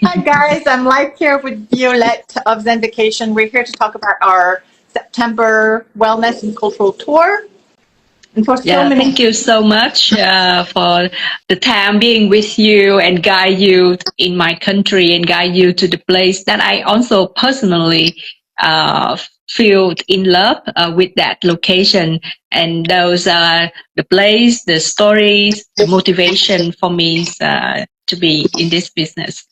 Hi guys, I'm live here with Violet of Zen Vacation. We're here to talk about our September wellness and cultural tour. And for so Yeah, many, thank you so much for the time being with you and guide you in my country and guide you to the place that I also personally feel in love with that location. And those are the place, the stories, the motivation for me to be in this business.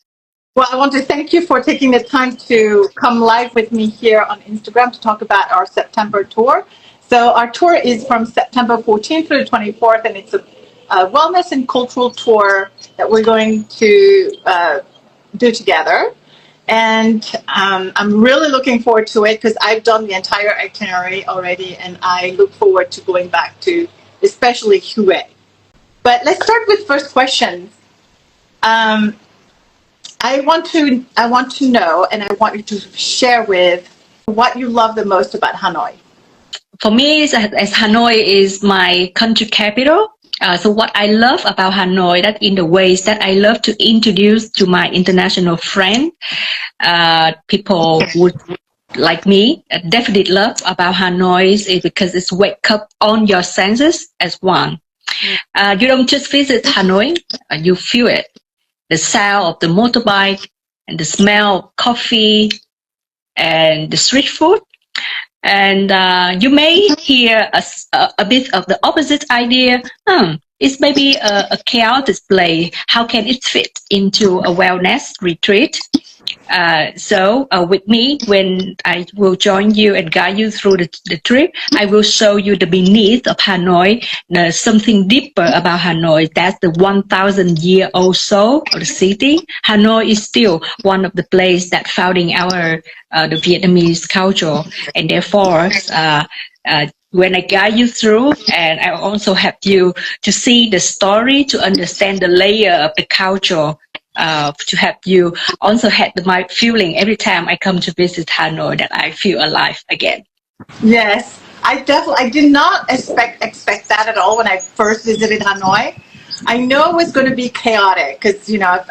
well, I want to thank you for taking the time to come live with me here on Instagram to talk about our September tour. So our tour is from September 14th through the 24th, and it's a wellness and cultural tour that we're going to do together. And I'm really looking forward to it because I've done the entire itinerary already, and I look forward to going back to especially Hue. But let's start with first questions. I want to know, and I want you to share with what you love the most about Hanoi. For me, as Hanoi is my country capital, so what I love about Hanoi, that in the ways that I love to introduce to my international friend, people would like me definitely love about Hanoi is because it's wake up on your senses as one. You don't just visit Hanoi, you feel it. The sound of the motorbike and the smell of coffee and the street food. And you may hear a bit of the opposite idea. It's maybe a chaotic play. How can it fit into a wellness retreat? So with me, when I will join you and guide you through the trip, I will show you the beneath of Hanoi, something deeper about Hanoi. That's the 1,000-year-old soul of the city. Hanoi is still one of the places that founding our the Vietnamese culture, and therefore. When I guide you through, and I also help you to see the story, to understand the layer of the culture, to help you also have my feeling every time I come to visit Hanoi that I feel alive again. Yes, I did not expect that at all when I first visited Hanoi. I know it was going to be chaotic because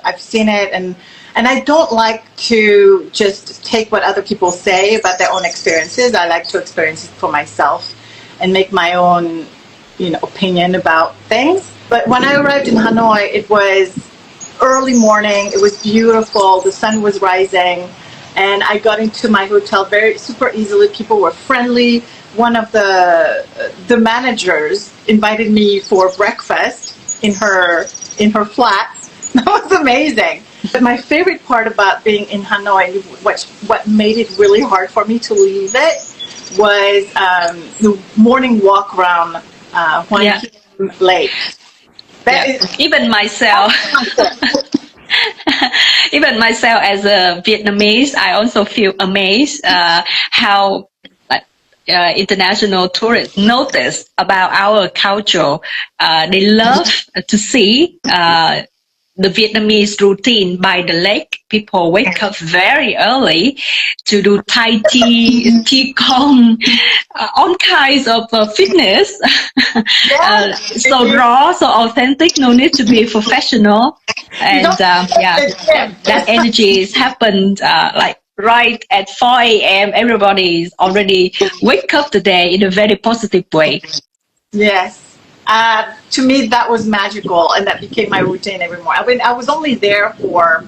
I've seen it, and I don't like to just take what other people say about their own experiences. I like to experience it for myself and make my own opinion about things. But when I arrived in Hanoi, it was early morning. It was beautiful. The sun was rising, and I got into my hotel very super easily. People were friendly. One of the managers invited me for breakfast in her flat. That was amazing. But my favorite part about being in Hanoi, what made it really hard for me to leave it, was the morning walk around Hue Lake. Even myself. Even myself as a Vietnamese, I also feel amazed how international tourists notice about our culture. They love to see the Vietnamese routine by the lake. People wake up very early to do Tai Chi, Qigong, all kinds of fitness. So raw, so authentic, no need to be professional. And that energy is happened like right at 4 a.m. Everybody's already wake up the day in a very positive way. Yes. To me, that was magical, and that became my routine every morning. I mean, I was only there for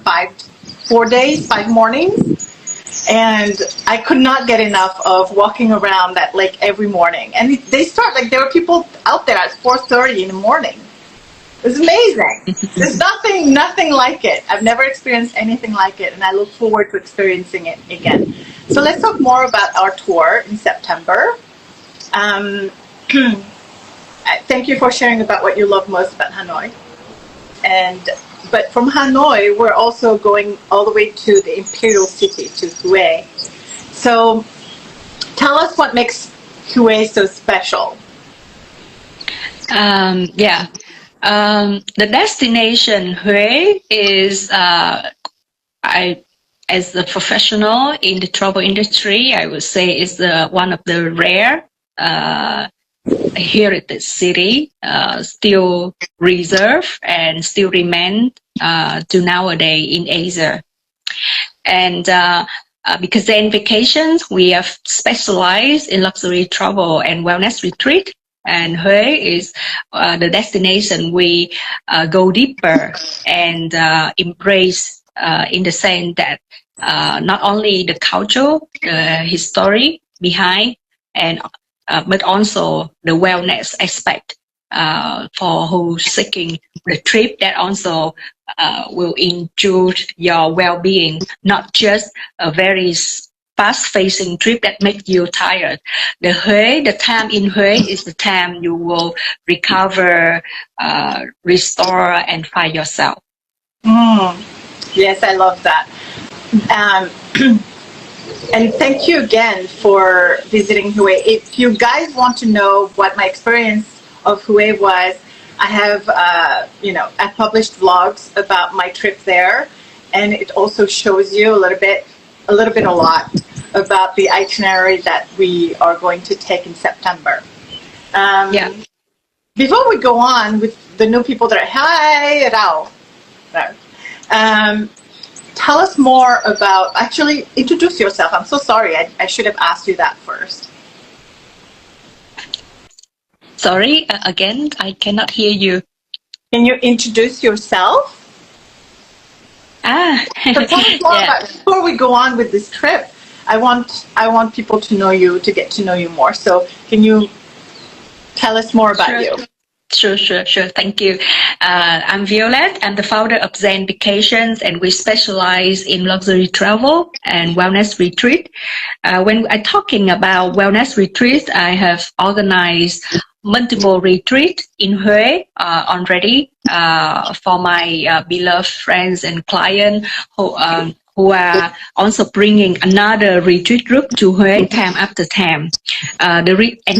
4 days, 5 mornings, and I could not get enough of walking around that lake every morning. And they start, like, there were people out there at 4:30 in the morning. It was amazing. There's nothing like it. I've never experienced anything like it, and I look forward to experiencing it again. So let's talk more about our tour in September. Thank you for sharing about what you love most about Hanoi. But from Hanoi, we're also going all the way to the imperial city, to Hue. So tell us what makes Hue so special. The destination Hue is, as a professional in the travel industry, I would say is one of the rare heritage city, still reserve and still remain to nowadays in Asia. And because Zen Vacations, we have specialized in luxury travel and wellness retreat. And Huế is the destination we go deeper and embrace in the sense that not only the culture, the history behind, and but also the wellness aspect for who's seeking the trip that also will ensure your well-being, not just a very fast-facing trip that makes you tired. The time in Huế is the time you will recover, restore, and find yourself. Yes, I love that. And thank you again for visiting Hue. If you guys want to know what my experience of Hue was, I have, I published vlogs about my trip there, and it also shows you a lot about the itinerary that we are going to take in September. Before we go on with the new people that are, hi, Rao. Tell us more about, actually introduce yourself. I'm so sorry, I should have asked you that first. Sorry, again, I cannot hear you. Can you introduce yourself? So tell us more about, before we go on with this trip, I want people to know you, to get to know you more. So can you tell us more about you? Sure. Thank you. I'm Violet. I'm the founder of Zen Vacations, and we specialize in luxury travel and wellness retreat. When I'm talking about wellness retreat, I have organized multiple retreats in Hue already for my beloved friends and clients who are also bringing another retreat group to Hue time after time. And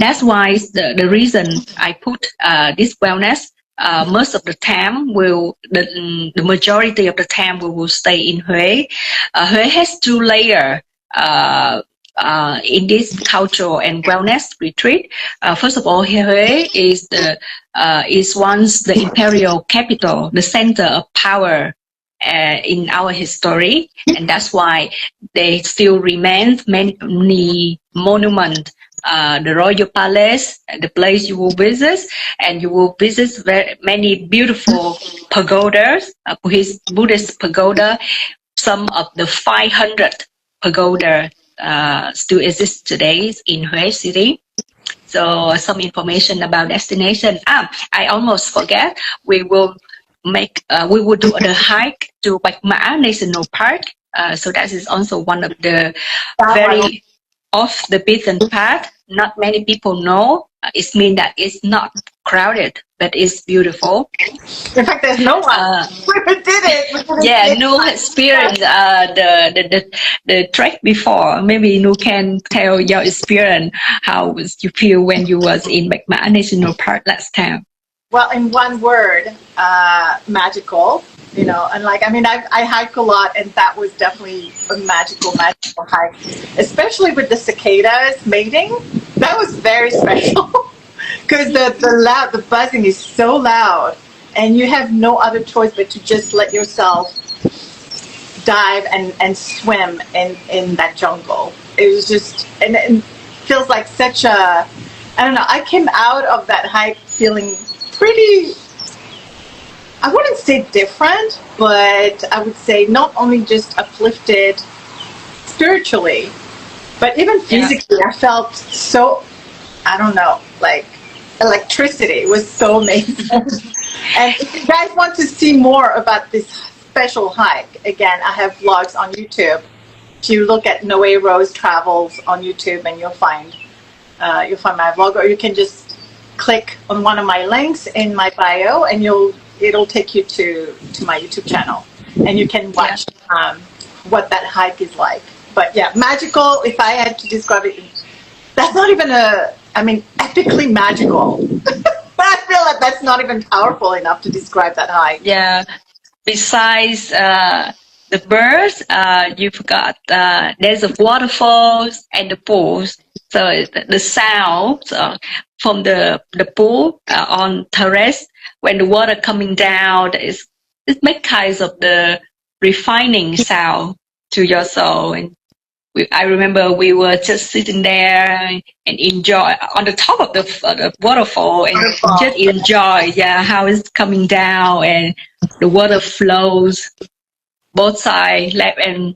that's why the reason I put this wellness, most of the time the majority of the time we will stay in Hue. Hue has two layers in this cultural and wellness retreat. First of all, Hue is once the imperial capital, the center of power in our history, and that's why there still remains many monuments. The royal palace, the place you will visit, and you will visit many beautiful pagodas, Buddhist pagoda. Some of the 500 pagoda still exist today in Hue City. So some information about destination. I almost forget. We will do the hike to Bạch Mã National Park. So that is also one of the very off the beaten path. Not many people know. It means that it's not crowded, but it's beautiful. In fact, there's no one who did it. No experience the trek before. Maybe you can tell your experience, how you feel when you was in Bạch Mã National Park last time. Well, in one word, magical. And I hike a lot, and that was definitely a magical hike, especially with the cicadas mating. That was very special because the buzzing is so loud, and you have no other choice but to just let yourself dive and swim in that jungle. It was just, and it feels like such a, I don't know, I came out of that hike feeling pretty, I wouldn't say different, but I would say not only just uplifted spiritually, but even physically. I felt so, I don't know, like electricity was so amazing. And if you guys want to see more about this special hike, again, I have vlogs on YouTube. If you look at Noe Rose Travels on YouTube, and you'll find my vlog, or you can just click on one of my links in my bio, and it'll take you to my YouTube channel, and you can watch what that hike is like. But yeah, magical, if I had to describe it, that's not even epically magical. I feel like that's not even powerful enough to describe that hike. Yeah, besides the birds, you've got there's the waterfalls and the pools. So the sound from the pool on terrace when the water coming down, it makes kinds of the refining sound to your soul. And I remember we were just sitting there and enjoy on the top of the waterfall and just enjoy, how it's coming down and the water flows both sides, left and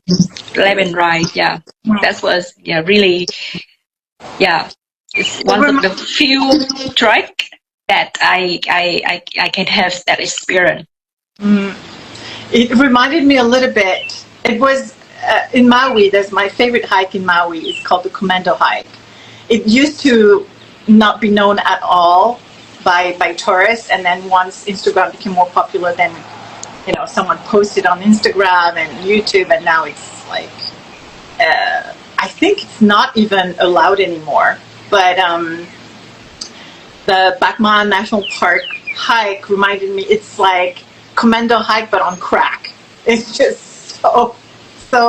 right. Yeah, that was really. Yeah, it's one of the few track that I can have that experience. It reminded me a little bit. It was in Maui. There's my favorite hike in Maui. It's called the Commando hike. It used to not be known at all by tourists, and then once Instagram became more popular, then someone posted on Instagram and YouTube, and now it's like. I think it's not even allowed anymore. But the Bachman National Park hike reminded me, it's like Commando hike, but on crack. It's just so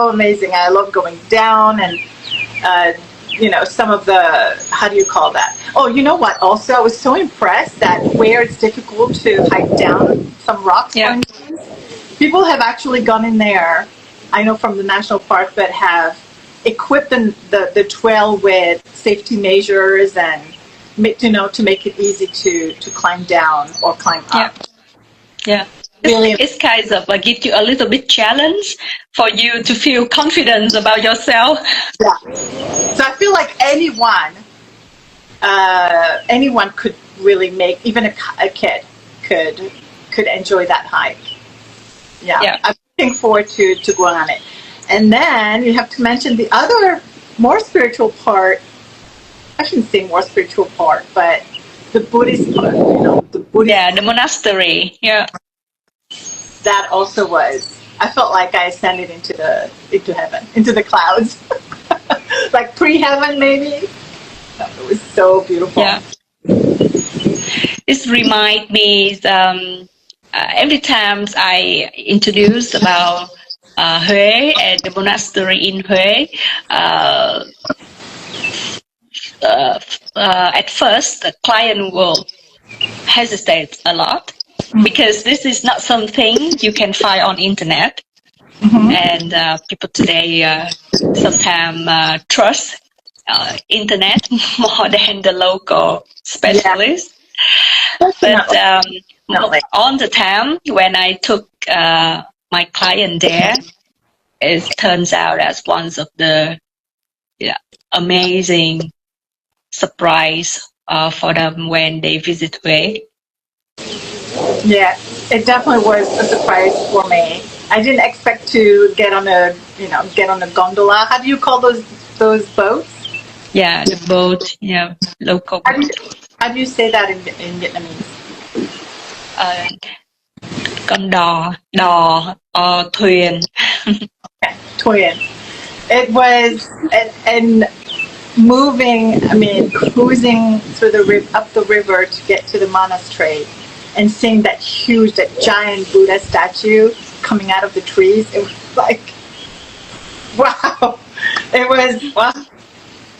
amazing. I love going down and, some of the, how do you call that? Oh, you know what? Also, I was so impressed that where it's difficult to hike down some rocks, for instance, people have actually gone in there, I know from the national park, but have equip the trail with safety measures and to make it easy to climb down or climb up. Yeah. Really, it's kind of give you a little bit challenge for you to feel confident about yourself. Yeah. So I feel like anyone could really make, even a kid could enjoy that hike. Yeah. I'm looking forward to going on it. And then you have to mention the other more spiritual part. I shouldn't say more spiritual part, but the Buddhist part. The monastery. Yeah. That also was. I felt like I ascended into heaven, into the clouds, like pre-heaven maybe. It was so beautiful. Yeah. This reminds me. Every time I introduce about Hue and the monastery in Hue, at first the client will hesitate a lot because this is not something you can find on internet, and people today sometimes trust internet more than the local specialists. But on the time when I took my client there, it turns out as one of the amazing surprise for them when they visit Hue. Yeah, it definitely was a surprise for me. I didn't expect to get on a gondola. How do you call those boats? Yeah, the boat. Yeah, local boat. How do you say that in Vietnamese? Con đò or thuyền. Okay, thuyền. It was and moving. I mean, cruising through up the river to get to the monastery, and seeing that giant Buddha statue coming out of the trees. It was like, wow. It was wow.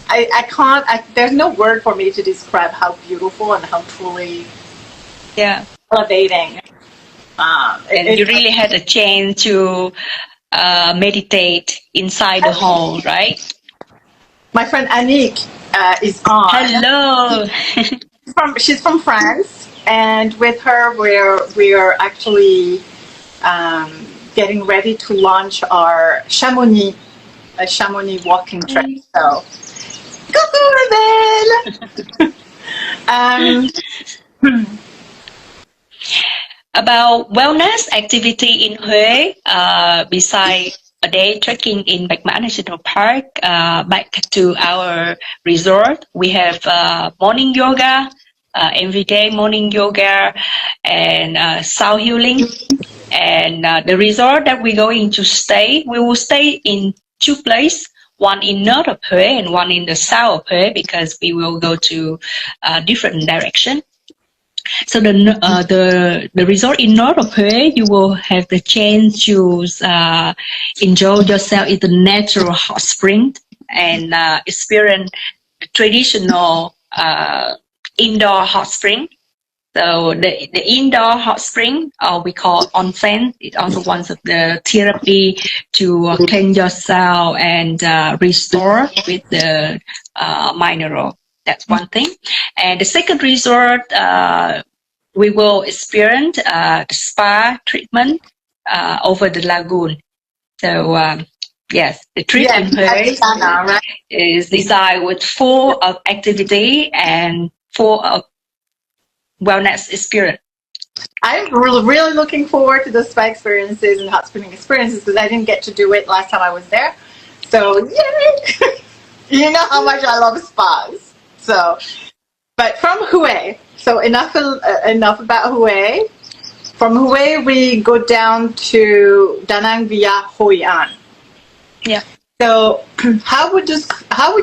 I can't. There's no word for me to describe how beautiful and how truly elevating. And you really had a chance to meditate inside the hall, right? My friend Annick is on. Hello. She's from France, and with her we're actually getting ready to launch our Chamonix walking trip. So, coucou, Rebelle. About wellness activity in Hue, besides a day trekking in Bachman National Park, back to our resort, we have morning yoga, everyday morning yoga, and sound healing. And the resort that we're going to stay, we will stay in two places, one in north of Hue and one in the south of Hue, because we will go to different direction. So the resort in north of Hue, you will have the chance to enjoy yourself in the natural hot spring and experience traditional indoor hot spring. So the indoor hot spring, we call onsen, it's also one of the therapy to cleanse yourself and restore with the mineral. That's one thing. And the second resort, we will experience the spa treatment over the lagoon. So yes, the trip in Hue right? is designed with full of activity and full of wellness experience. I'm really looking forward to the spa experiences and hot spring experiences because I didn't get to do it last time I was there. So yay! You know how much I love spas. So, but from Hue, so enough about Hue. From Hue, we go down to Da Nang via Hoi An. Yeah. So, how would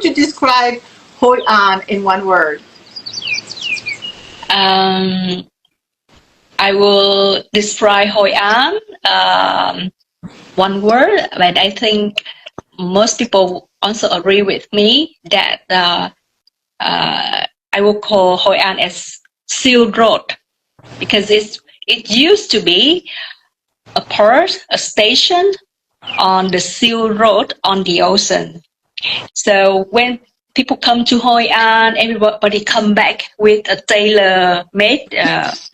you describe Hoi An in one word? I will describe Hoi An one word, but I think most people also agree with me that I will call Hoi An as Silk Road because it used to be a station on the Silk Road on the ocean. So when people come to Hoi An, everybody come back with a tailor-made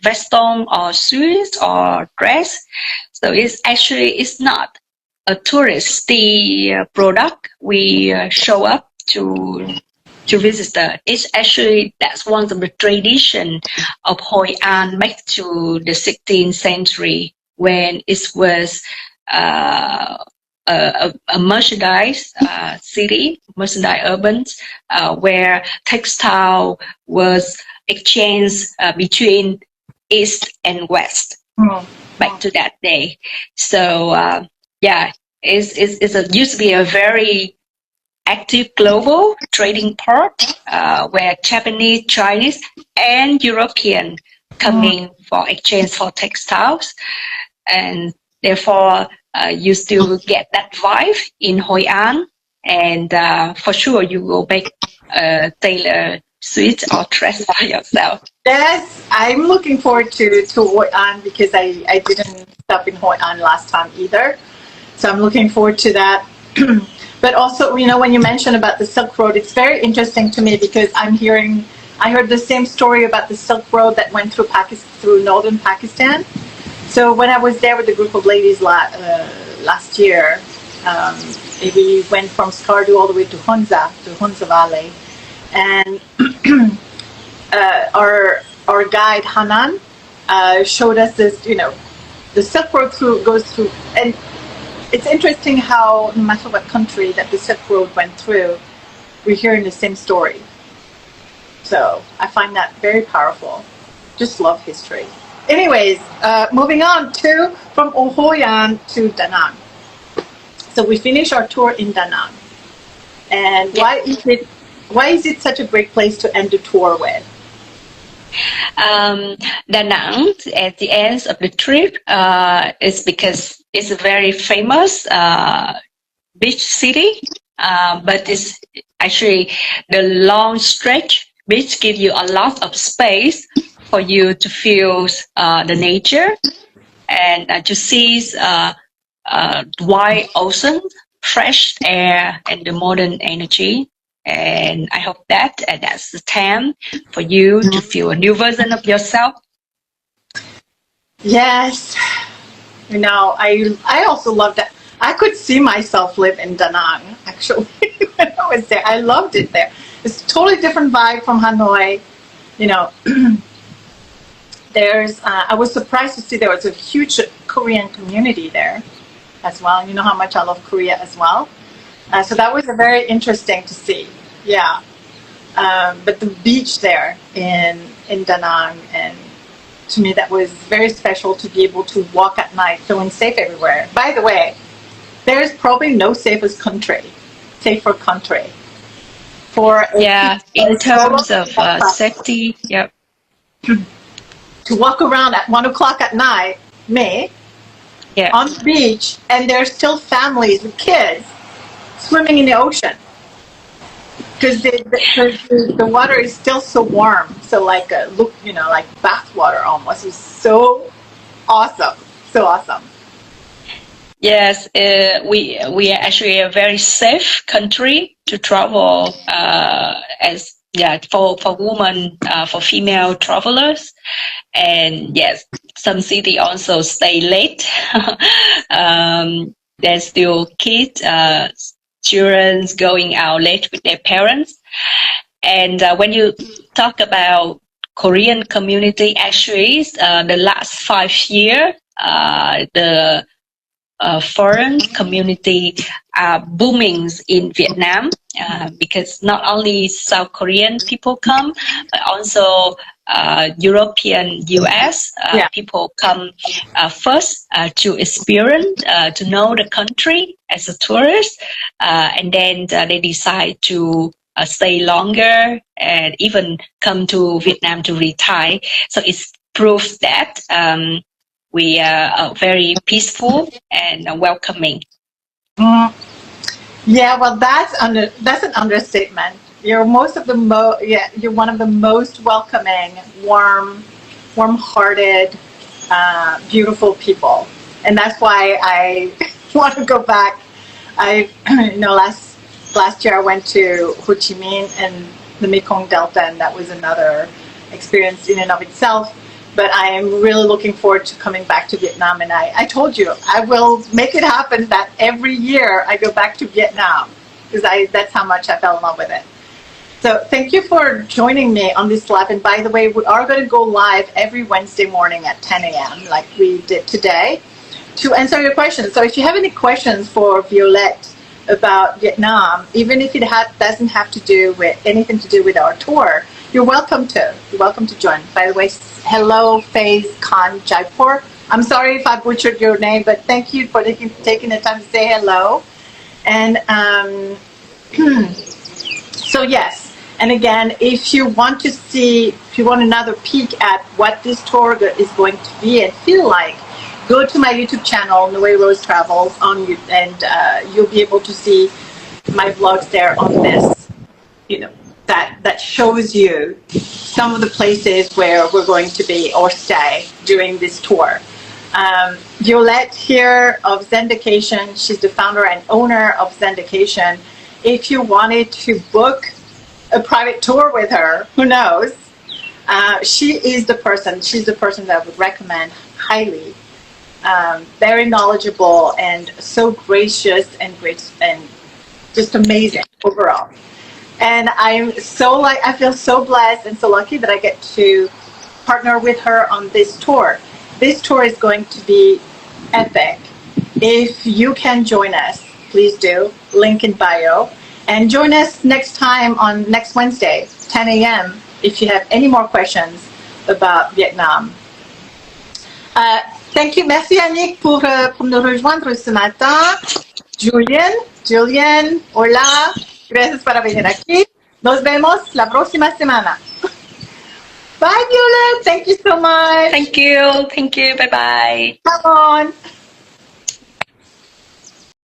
veston or shoes or dress. So it's not a touristy product. We show up to visitor. It's actually that's one of the tradition of Hoi An back to the 16th century when it was a merchandise city, merchandise urban, where textile was exchanged between east and west back to that day. So it used to be a very active global trading port where Japanese, Chinese, and European coming for exchange for textiles, and therefore you still get that vibe in Hoi An, and for sure you will make a tailor suit or dress for yourself. Yes, I'm looking forward to Hoi An because I didn't stop in Hoi An last time either. So I'm looking forward to that. But also, you know, when you mention about the Silk Road, it's very interesting to me because I heard the same story about the Silk Road that went through northern Pakistan. So when I was there with a group of ladies last year, we went from Skardu all the way to Hunza Valley, and our guide Hanan showed us this. You know, the Silk Road goes through, and it's interesting how no matter what country that the Silk Road went through, we're hearing the same story. So I find that very powerful. Just love history. Anyways, moving on from Hoi An to Da Nang. So we finish our tour in Da Nang. And why is it such a great place to end the tour with? Da Nang at the end of the trip is because it's a very famous beach city, but it's actually the long stretch beach gives you a lot of space for you to feel the nature and to see wide ocean, fresh air, and the modern energy. And I hope that's the time for you to feel a new version of yourself. Yes. You know, I also love that. I could see myself live in Da Nang, actually, when I was there. I loved it there. It's a totally different vibe from Hanoi. You know, I was surprised to see there was a huge Korean community there as well. You know how much I love Korea as well. So that was very interesting to see. Yeah. But the beach there in Da Nang, and to me that was very special to be able to walk at night feeling safe everywhere. By the way, there's probably no safer country in terms of safety. Yep. To walk around at 1 o'clock at night, on the beach, and there's still families with kids swimming in the ocean. because the water is still so warm. So like look, like bath water almost. It's so awesome, so awesome. Yes, we are actually a very safe country to travel as for women, for female travelers. And yes, some city also stay late. There's still kids, children going out late with their parents. And when you talk about Korean community, actually, the last 5 years, the foreign community are booming in Vietnam, because not only South Korean people come, but also European, US people come first to experience, to know the country as a tourist, and then they decide to stay longer and even come to Vietnam to retire. So it's proof that we are very peaceful and welcoming. Yeah, well, that's an understatement. You're you're one of the most welcoming, warm-hearted, beautiful people, and that's why I want to go back. Last year I went to Ho Chi Minh and the Mekong Delta, and that was another experience in and of itself. But I am really looking forward to coming back to Vietnam. And I told you, I will make it happen that every year I go back to Vietnam, because that's how much I fell in love with it. So thank you for joining me on this live. And by the way, we are going to go live every Wednesday morning at 10 a.m. like we did today to answer your questions. So if you have any questions for Violet about Vietnam, even if it doesn't have to do with anything to do with our tour, you're welcome to. You're welcome to join. By the way, hello, Faiz Khan Jaipur. I'm sorry if I butchered your name, but thank you for taking the time to say hello. And so yes, and again, if you want another peek at what this tour is going to be and feel like, go to my YouTube channel, Noe Rose Travels, and you'll be able to see my vlogs there on this, that shows you some of the places where we're going to be or stay during this tour. Violet here of Zen Vacation, she's the founder and owner of Zen Vacation. If you wanted to book a private tour with her, who knows? She's the person that I would recommend highly. Very knowledgeable and so gracious and just amazing overall. And I feel so blessed and so lucky that I get to partner with her on this tour. This tour is going to be epic. If you can join us, please do. Link in bio. And join us next Wednesday, 10 a.m. if you have any more questions about Vietnam. Thank you. Merci Annick pour nous rejoindre ce matin. Julian, hola. Gracias por venir aquí. Nos vemos la próxima semana. Bye, Violet. Thank you so much. Thank you. Bye-bye. Come on.